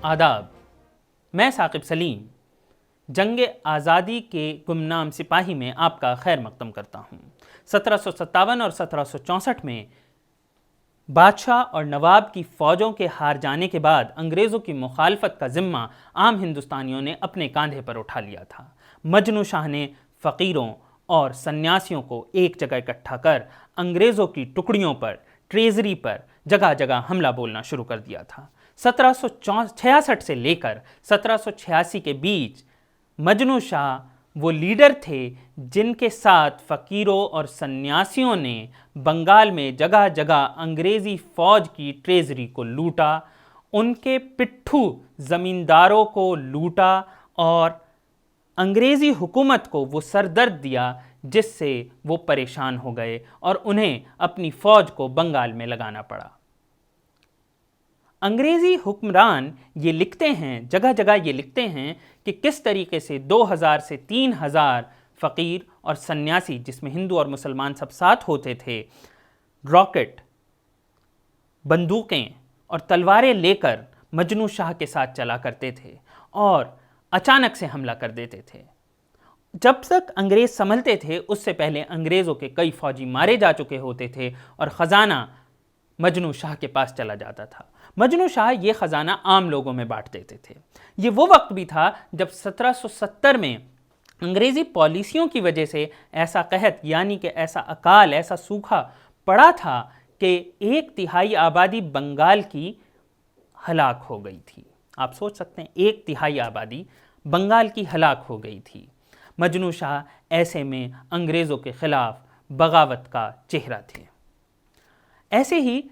आदाब। मैं साकिब सलीम जंग आज़ादी के गुमनाम सिपाही में आपका खैर मकदम करता हूँ। 1757 और 1764 में बादशाह और नवाब की फ़ौजों के हार जाने के बाद अंग्रेज़ों की मुखालफत का ज़िम्मा आम हिंदुस्तानियों ने अपने कांधे पर उठा लिया था। मजनू शाह ने फ़कीरों और सन्यासियों को एक जगह इकट्ठा कर अंग्रेज़ों की टुकड़ियों पर, ट्रेजरी पर जगह जगह हमला बोलना शुरू कर दिया था। 1766 से लेकर 1786 के बीच मजनू शाह वो लीडर थे जिनके साथ फ़कीरों और सन्यासियों ने बंगाल में जगह जगह अंग्रेज़ी फ़ौज की ट्रेजरी को लूटा, उनके पिट्ठू ज़मींदारों को लूटा और अंग्रेज़ी हुकूमत को वो सरदर्द दिया जिससे वो परेशान हो गए और उन्हें अपनी फ़ौज को बंगाल में लगाना पड़ा। अंग्रेज़ी हुक्मरान ये लिखते हैं, जगह जगह ये लिखते हैं कि किस तरीके से 2000 से 3000 फ़कीर और सन्यासी, जिसमें हिंदू और मुसलमान सब साथ होते थे, रॉकेट, बंदूकें और तलवारें लेकर मजनू शाह के साथ चला करते थे और अचानक से हमला कर देते थे। जब तक अंग्रेज़ संभलते थे उससे पहले अंग्रेज़ों के कई फ़ौजी मारे जा चुके होते थे और ख़जाना मजनू शाह के पास चला जाता था। मजनू शाह ये ख़जाना आम लोगों में बांट देते थे। ये वो वक्त भी था जब 1770 में अंग्रेज़ी पॉलिसियों की वजह से ऐसा कहत यानी कि ऐसा अकाल, ऐसा सूखा पड़ा था कि 1/3 आबादी बंगाल की हलाक हो गई थी। आप सोच सकते हैं 1/3 आबादी बंगाल की हलाक हो गई थी। मजनू शाह ऐसे में अंग्रेज़ों के ख़िलाफ़ बगावत का चेहरा थे। ऐसे ही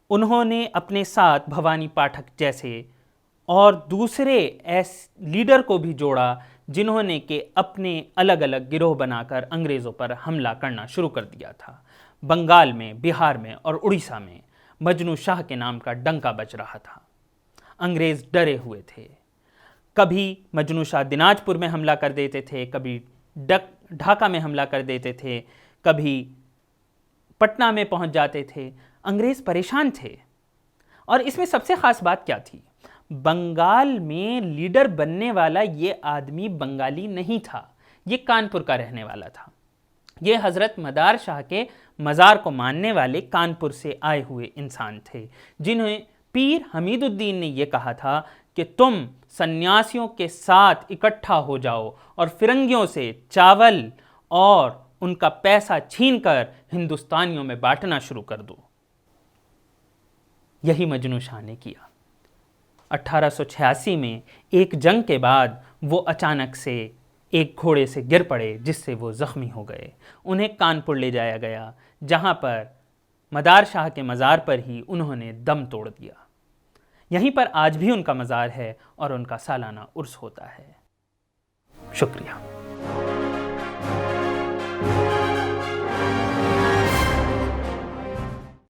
उन्होंने अपने साथ भवानी पाठक जैसे और दूसरे लीडर को भी जोड़ा जिन्होंने के अपने अलग अलग गिरोह बनाकर अंग्रेज़ों पर हमला करना शुरू कर दिया था। बंगाल में, बिहार में और उड़ीसा में मजनू शाह के नाम का डंका बज रहा था। अंग्रेज़ डरे हुए थे। कभी मजनू शाह दिनाजपुर में हमला कर देते थे, कभी ढाका में हमला कर देते थे, कभी पटना में पहुंच जाते थे। अंग्रेज़ परेशान थे और इसमें सबसे ख़ास बात क्या थी? बंगाल में लीडर बनने वाला ये आदमी बंगाली नहीं था, ये कानपुर का रहने वाला था। ये हज़रत मदार शाह के मज़ार को मानने वाले कानपुर से आए हुए इंसान थे जिन्हें पीर हमीदुद्दीन ने यह कहा था कि तुम सन्यासियों के साथ इकट्ठा हो जाओ और फिरंगियों से चावल और उनका पैसा छीनकर हिंदुस्तानियों में बांटना शुरू कर दो। यही मजनू शाह ने किया। 1886 में एक जंग के बाद वो अचानक से एक घोड़े से गिर पड़े जिससे वो ज़ख्मी हो गए। उन्हें कानपुर ले जाया गया जहाँ पर मदार शाह के मज़ार पर ही उन्होंने दम तोड़ दिया। यहीं पर आज भी उनका मज़ार है और उनका सालाना उर्स होता है। शुक्रिया।